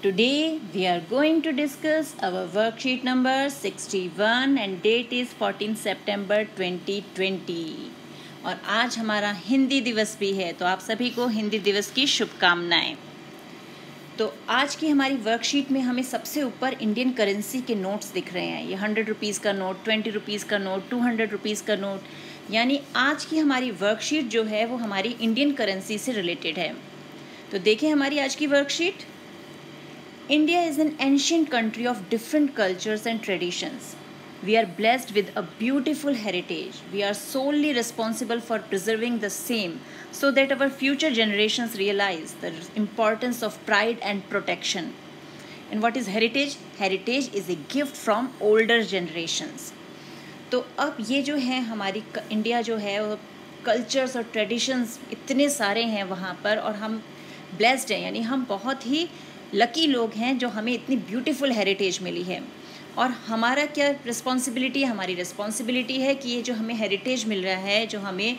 Today we are going to discuss our worksheet number 61 and date is 14 September 2020 और आज हमारा हिंदी दिवस भी है, तो आप सभी को हिंदी दिवस की शुभकामनाएं। तो आज की हमारी वर्कशीट में हमें सबसे ऊपर इंडियन करेंसी के नोट्स दिख रहे हैं। ये 100 रुपीज़ का नोट, 20 रुपीज़ का नोट, 200 रुपीज़ का नोट, यानी आज की हमारी वर्कशीट जो है वो हमारी इंडियन करेंसी से रिलेटेड है। तो देखें हमारी आज की worksheet. India is an ancient country of different cultures and traditions. We are blessed with a beautiful heritage. We are solely responsible for preserving the same so that our future generations realize the importance of pride and protection. And what is heritage? Heritage is a gift from older generations. तो अब ये जो है हमारी India जो है वो cultures और ट्रेडिशंस इतने सारे हैं वहाँ पर, और हम ब्लेस्ड हैं, यानी हम बहुत ही लकी लोग हैं जो हमें इतनी ब्यूटीफुल हेरिटेज मिली है। और हमारा क्या रिस्पॉन्सिबिलिटी है? हमारी रिस्पॉन्सिबिलिटी है कि ये जो हमें हेरिटेज मिल रहा है, जो हमें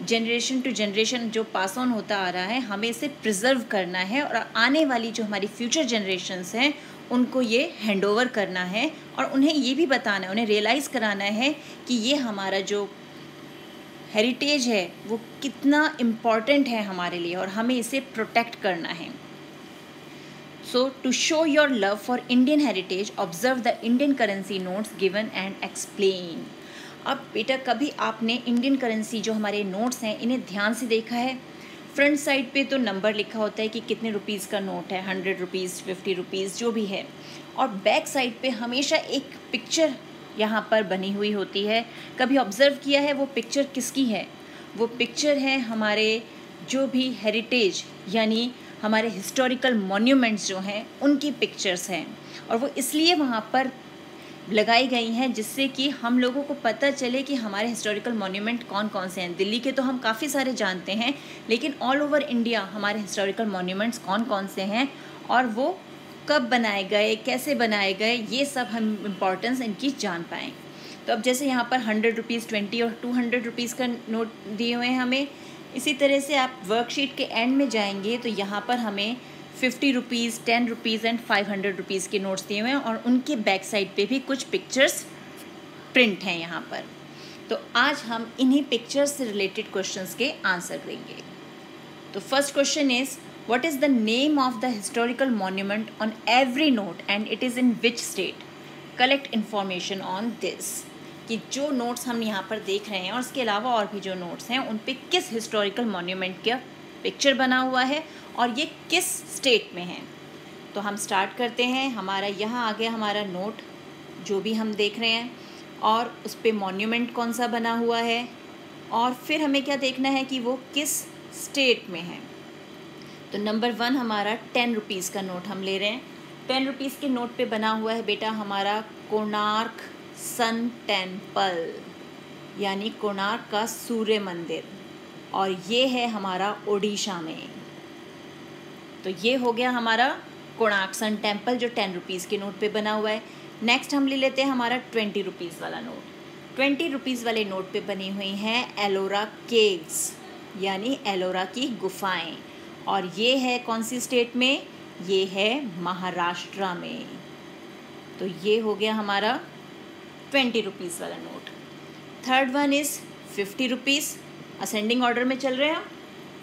जनरेशन टू जनरेशन जो पास ऑन होता आ रहा है, हमें इसे प्रिजर्व करना है और आने वाली जो हमारी फ्यूचर जनरेशन्स हैं उनको ये हैंड ओवर करना है और उन्हें ये भी बताना है, उन्हें रियलाइज़ कराना है कि ये हमारा जो हेरिटेज है वो कितना इम्पॉर्टेंट है हमारे लिए और हमें इसे प्रोटेक्ट करना है। So, to show your love for Indian heritage, observe the Indian currency notes given and explain. अब बेटा कभी आपने इंडियन करेंसी जो हमारे नोट्स हैं इन्हें ध्यान से देखा है? फ्रंट साइड पे तो नंबर लिखा होता है कि कितने रुपीज़ का नोट है, 100 रुपीज़, 50 रुपीज़ जो भी है, और बैक साइड पे हमेशा एक पिक्चर यहाँ पर बनी हुई होती है। कभी ऑब्ज़र्व किया है वो पिक्चर किसकी है? वो पिक्चर है हमारे जो भी हेरिटेज यानी हमारे हिस्टोरिकल मॉन्यूमेंट्स जो हैं उनकी पिक्चर्स हैं, और वो इसलिए वहाँ पर लगाई गई हैं जिससे कि हम लोगों को पता चले कि हमारे हिस्टोरिकल मॉन्यूमेंट कौन कौन से हैं। दिल्ली के तो हम काफ़ी सारे जानते हैं, लेकिन ऑल ओवर इंडिया हमारे हिस्टोरिकल मॉन्यूमेंट्स कौन कौन से हैं और वो कब बनाए गए, कैसे बनाए गए, ये सब हम इम्पॉर्टेंस इनकी जान पाएँ। तो अब जैसे यहाँ पर 100 रुपीज़, 20 और 200 रुपीज़ का नोट दिए हुए हैं हमें, इसी तरह से आप वर्कशीट के एंड में जाएंगे तो यहाँ पर हमें 50 रुपीज़, 10 रुपीज़ एंड 500 रुपीज़ के नोट्स दिए हुए हैं और उनके बैक साइड पे भी कुछ पिक्चर्स प्रिंट हैं यहाँ पर। तो आज हम इन्हीं पिक्चर्स से रिलेटेड क्वेश्चंस के आंसर देंगे। तो first question is, what is the name of the historical monument on every note and it is in which state? Collect information on this, कि जो नोट्स हम यहाँ पर देख रहे हैं और उसके अलावा और भी जो नोट्स हैं उन पे किस हिस्टोरिकल मॉन्यूमेंट का पिक्चर बना हुआ है और ये किस स्टेट में है। तो हम स्टार्ट करते हैं। हमारा यहाँ आ गया हमारा नोट जो भी हम देख रहे हैं, और उस पे मॉन्यूमेंट कौन सा बना हुआ है, और फिर हमें क्या देखना है कि वो किस स्टेट में है। तो नंबर 1 हमारा 10 रुपीज़ का नोट हम ले रहे हैं। 10 रुपीज़ के नोट पे बना हुआ है बेटा हमारा कोणार्क सन टेम्पल, यानी कोणार्क का सूर्य मंदिर, और ये है हमारा ओडिशा में। तो ये हो गया हमारा कोणार्क सन टेम्पल जो 10 रुपीज़ के नोट पे बना हुआ है। नेक्स्ट हम ले लेते हैं हमारा 20 रुपीज़ वाला नोट। 20 रुपीज़ वाले नोट पे बनी हुई हैं एलोरा केव्स, यानी एलोरा की गुफाएं, और ये है कौन सी स्टेट में? ये है महाराष्ट्र में। तो ये हो गया हमारा 20 रुपीज़ वाला note. Third one is 50 rupees, ascending order में चल रहे हैं।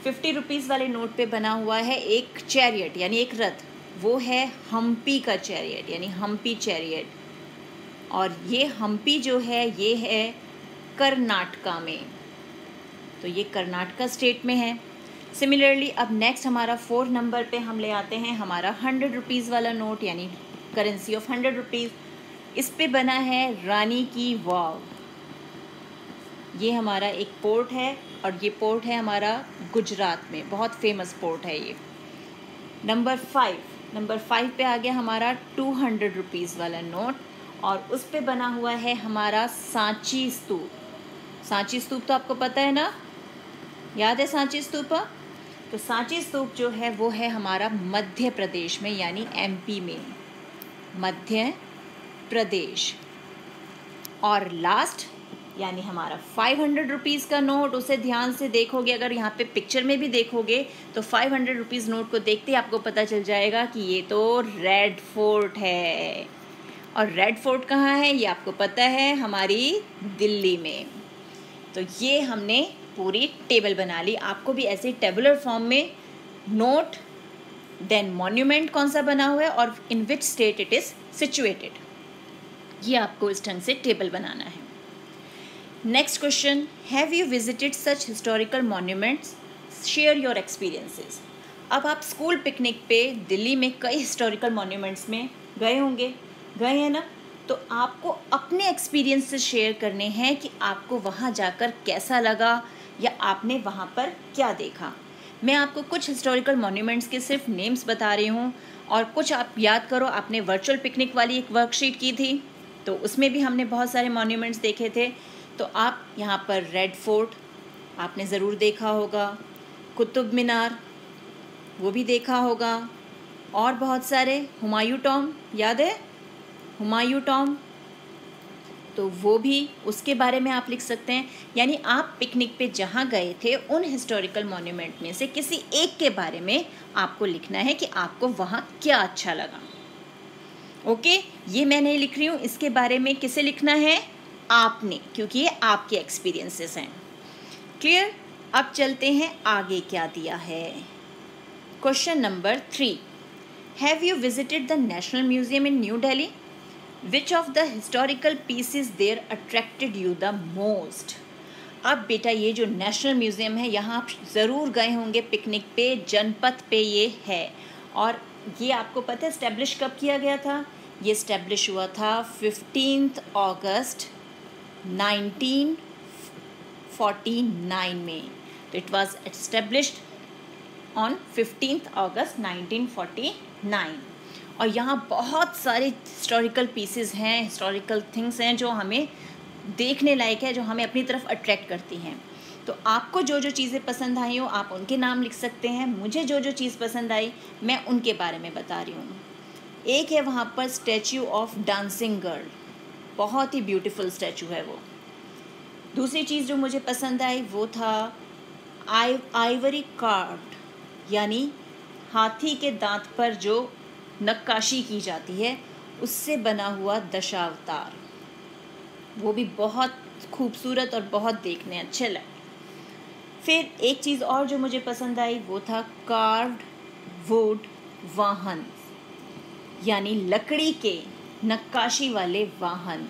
50 रुपीज़ वाले नोट पे बना हुआ है एक चैरियट यानी एक रथ, वो है हम्पी का चैरियट यानी हम्पी चैरियट, और ये हम्पी जो है ये है कर्नाटका में, तो ये कर्नाटका स्टेट में है। सिमिलरली अब नेक्स्ट हमारा 4 नंबर पे हम ले आते हैं हमारा 100 रुपीज़ वाला नोट यानी करेंसी ऑफ 100 रुपीज़। इस पे बना है रानी की वाव, ये हमारा एक पोर्ट है और ये पोर्ट है हमारा गुजरात में, बहुत फेमस पोर्ट है ये। नंबर 5 पे आ गया हमारा 200 रुपीज़ वाला नोट, और उस पे बना हुआ है हमारा सांची स्तूप। सांची स्तूप तो आपको पता है ना, याद है सांची स्तूप? तो सांची स्तूप जो है वो है हमारा मध्य प्रदेश में यानी MP में, मध्य प्रदेश। और लास्ट यानी हमारा 500 रुपीज़ का नोट, उसे ध्यान से देखोगे, अगर यहाँ पे पिक्चर में भी देखोगे तो 500 रुपीज़ नोट को देखते ही आपको पता चल जाएगा कि ये तो रेड फोर्ट है। और रेड फोर्ट कहाँ है ये आपको पता है, हमारी दिल्ली में। तो ये हमने पूरी टेबल बना ली। आपको भी ऐसे टेबुलर फॉर्म में नोट, देन मॉन्यूमेंट कौन सा बना हुआ है और in which state it is situated, ये आपको इस ढंग से टेबल बनाना है। Next question, have you visited such historical monuments, share your experiences. अब आप स्कूल पिकनिक पे दिल्ली में कई हिस्टोरिकल मॉन्यूमेंट्स में गए होंगे, गए हैं ना, तो आपको अपने एक्सपीरियंसेस शेयर करने हैं कि आपको वहाँ जाकर कैसा लगा या आपने वहाँ पर क्या देखा। मैं आपको कुछ हिस्टोरिकल मॉन्यूमेंट्स के सिर्फ नेम्स बता रही हूँ और कुछ आप याद करो। आपने वर्चुअल पिकनिक वाली एक वर्कशीट की थी तो उसमें भी हमने बहुत सारे मॉन्यूमेंट्स देखे थे। तो आप यहाँ पर रेड फोर्ट आपने ज़रूर देखा होगा, कुतुब मीनार वो भी देखा होगा, और बहुत सारे, हुमायूं टॉम याद है, हुमायूं टॉम, तो वो भी, उसके बारे में आप लिख सकते हैं। यानी आप पिकनिक पे जहाँ गए थे उन हिस्टोरिकल मॉन्यूमेंट में से किसी एक के बारे में आपको लिखना है कि आपको वहाँ क्या अच्छा लगा। ओके, ये मैं नहीं लिख रही हूँ, इसके बारे में किसे लिखना है, आपने, क्योंकि ये आपके एक्सपीरियंसेस हैं। क्लियर। अब चलते हैं आगे क्या दिया है। Question number 3, have you visited the national museum in New Delhi, which of the historical pieces there attracted you the most. अब बेटा ये जो नेशनल म्यूजियम है यहाँ आप ज़रूर गए होंगे पिकनिक पे, जनपथ पे ये है, और ये आपको पता है इस्टेब्लिश कब किया गया था, ये इस्टेब्लिश हुआ था 15 अगस्त 1949 में। तो इट वाज एस्टेब्लिश्ड ऑन 15 अगस्त 1949। और यहाँ बहुत सारे हिस्टोरिकल पीसेस हैं, हिस्टोरिकल थिंग्स हैं जो हमें देखने लायक है, जो हमें अपनी तरफ अट्रैक्ट करती हैं। तो आपको जो जो चीज़ें पसंद आई हो आप उनके नाम लिख सकते हैं। मुझे जो जो चीज़ पसंद आई मैं उनके बारे में बता रही हूँ। एक है वहाँ पर स्टैचू ऑफ डांसिंग गर्ल, बहुत ही ब्यूटीफुल स्टैचू है वो। दूसरी चीज़ जो मुझे पसंद आई वो था आइवरी कार्व्ड, यानी हाथी के दांत पर जो नक्काशी की जाती है उससे बना हुआ दशावतार, वो भी बहुत खूबसूरत और बहुत देखने अच्छे लगे। फिर एक चीज़ और जो मुझे पसंद आई वो था कार्व्ड वुड वाहन, यानी लकड़ी के नक्काशी वाले वाहन,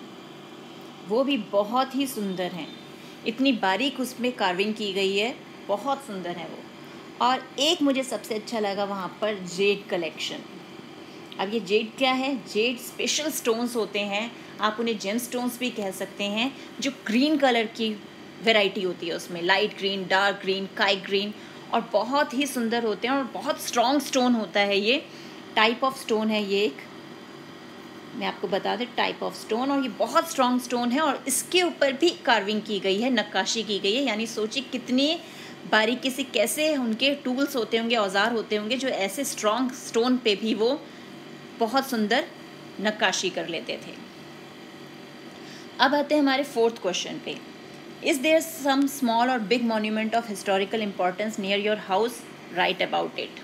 वो भी बहुत ही सुंदर हैं। इतनी बारीक उसमें कार्विंग की गई है, बहुत सुंदर है वो। और एक मुझे सबसे अच्छा लगा वहाँ पर जेड कलेक्शन। अब ये जेड क्या है, जेड स्पेशल स्टोन्स होते हैं, आप उन्हें जेम स्टोन्स भी कह सकते हैं, जो ग्रीन कलर की वैरायटी होती है उसमें, लाइट ग्रीन, डार्क ग्रीन, काई ग्रीन, और बहुत ही सुंदर होते हैं और बहुत स्ट्रॉन्ग स्टोन होता है। ये टाइप ऑफ स्टोन है, ये एक मैं आपको बता दें टाइप ऑफ स्टोन, और ये बहुत स्ट्रॉन्ग स्टोन है और इसके ऊपर भी कार्विंग की गई है, नक्काशी की गई है। यानी सोचिए कितनी बारीकी से कैसे उनके टूल्स होते होंगे, औजार होते होंगे, जो ऐसे स्ट्रॉन्ग स्टोन पे भी वो बहुत सुंदर नक्काशी कर लेते थे। अब आते हैं हमारे फोर्थ क्वेश्चन पे, इज़ देयर सम स्मॉल और big monument of historical importance near your house, right about it.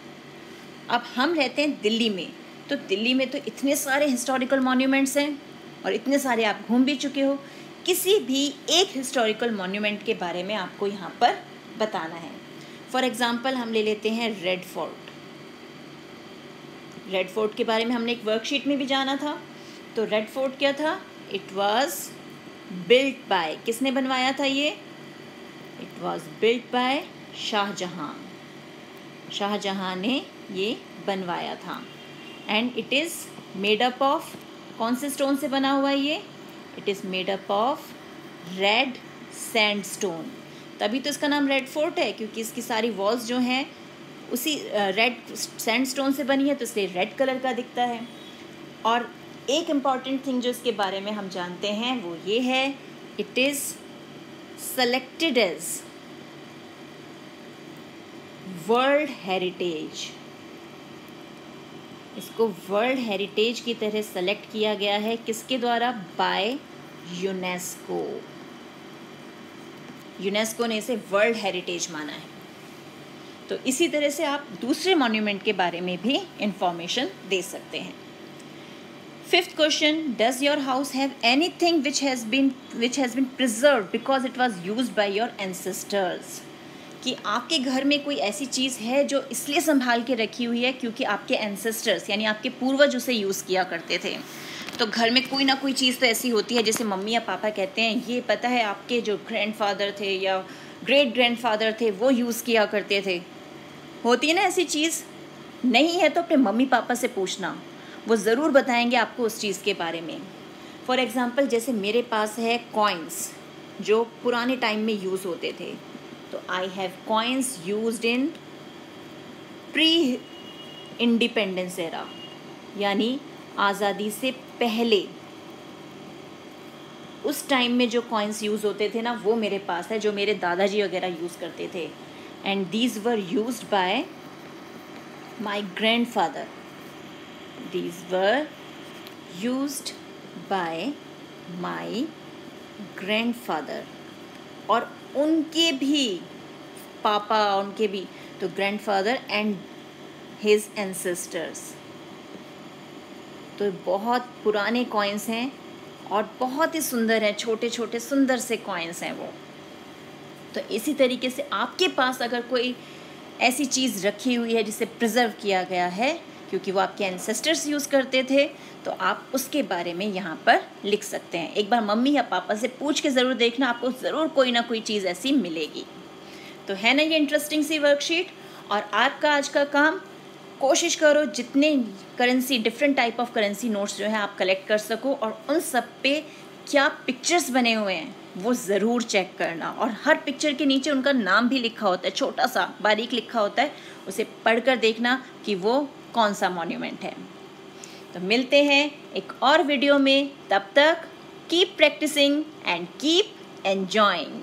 अब हम रहते हैं दिल्ली में, तो दिल्ली में तो इतने सारे हिस्टोरिकल मॉन्यूमेंट्स हैं और इतने सारे आप घूम भी चुके हो। किसी भी एक हिस्टोरिकल मॉन्यूमेंट के बारे में आपको यहाँ पर बताना है। फॉर एग्जांपल हम ले लेते हैं रेड फोर्ट। रेड फोर्ट के बारे में हमने एक वर्कशीट में भी जाना था। तो रेड फोर्ट क्या था, इट वाज बिल्ट बाय, किसने बनवाया था ये, it was built by Shahjahan. Shahjahan ने ये बनवाया था। And it is made up of, कौन से स्टोन से बना हुआ है ये, it is made up of red sandstone. तभी तो इसका नाम रेड फोर्ट है, क्योंकि इसकी सारी वॉल्स जो हैं उसी रेड सैंडस्टोन से बनी है, तो इसलिए रेड कलर का दिखता है। और एक इम्पॉर्टेंट थिंग जो इसके बारे में हम जानते हैं वो ये है, it is selected as world heritage. इसको वर्ल्ड हेरिटेज की तरह सेलेक्ट किया गया है, किसके द्वारा, बाय यूनेस्को। यूनेस्को ने इसे वर्ल्ड हेरिटेज माना है। तो इसी तरह से आप दूसरे मॉन्यूमेंट के बारे में भी इंफॉर्मेशन दे सकते हैं। Fifth question, does your house have anything which has been preserved because it was used by your ancestors? कि आपके घर में कोई ऐसी चीज़ है जो इसलिए संभाल के रखी हुई है क्योंकि आपके एंसेस्टर्स यानी आपके पूर्वज उसे यूज़ किया करते थे। तो घर में कोई ना कोई चीज़ तो ऐसी होती है जैसे मम्मी या पापा कहते हैं ये पता है आपके जो ग्रैंडफादर थे या ग्रेट ग्रैंडफादर थे वो यूज़ किया करते थे। होती है ना ऐसी चीज़। नहीं है तो अपने मम्मी पापा से पूछना, वो ज़रूर बताएंगे आपको उस चीज़ के बारे में। फॉर एग्ज़ाम्पल जैसे मेरे पास है कॉइन्स जो पुराने टाइम में यूज़ होते थे। तो I have coins used in pre independence era, यानी आज़ादी से पहले उस टाइम में जो कॉइन्स यूज़ होते थे ना वो मेरे पास है, जो मेरे दादाजी वगैरह यूज़ करते थे। And these were used by my grandfather, these were used by my grandfather. और उनके भी पापा, उनके भी, तो ग्रैंडफादर एंड हिज एंसेस्टर्स। तो बहुत पुराने कॉइन्स हैं और बहुत ही सुंदर हैं, छोटे छोटे सुंदर से कॉइन्स हैं वो। तो इसी तरीके से आपके पास अगर कोई ऐसी चीज़ रखी हुई है जिसे प्रिजर्व किया गया है क्योंकि वो आपके एंसेस्टर्स यूज़ करते थे, तो आप उसके बारे में यहाँ पर लिख सकते हैं। एक बार मम्मी या पापा से पूछ के ज़रूर देखना, आपको ज़रूर कोई ना कोई चीज़ ऐसी मिलेगी। तो है ना ये इंटरेस्टिंग सी वर्कशीट। और आपका आज का काम, कोशिश करो जितने currency, different type of currency notes जो है आप कलेक्ट कर सको और उन सब पे क्या पिक्चर्स बने हुए हैं वो ज़रूर चेक करना। और हर पिक्चर के नीचे उनका नाम भी लिखा होता है, छोटा सा बारीक लिखा होता है, उसे पढ़कर देखना कि वो कौन सा मॉन्यूमेंट है। तो मिलते हैं एक और वीडियो में, तब तक keep practicing and keep enjoying.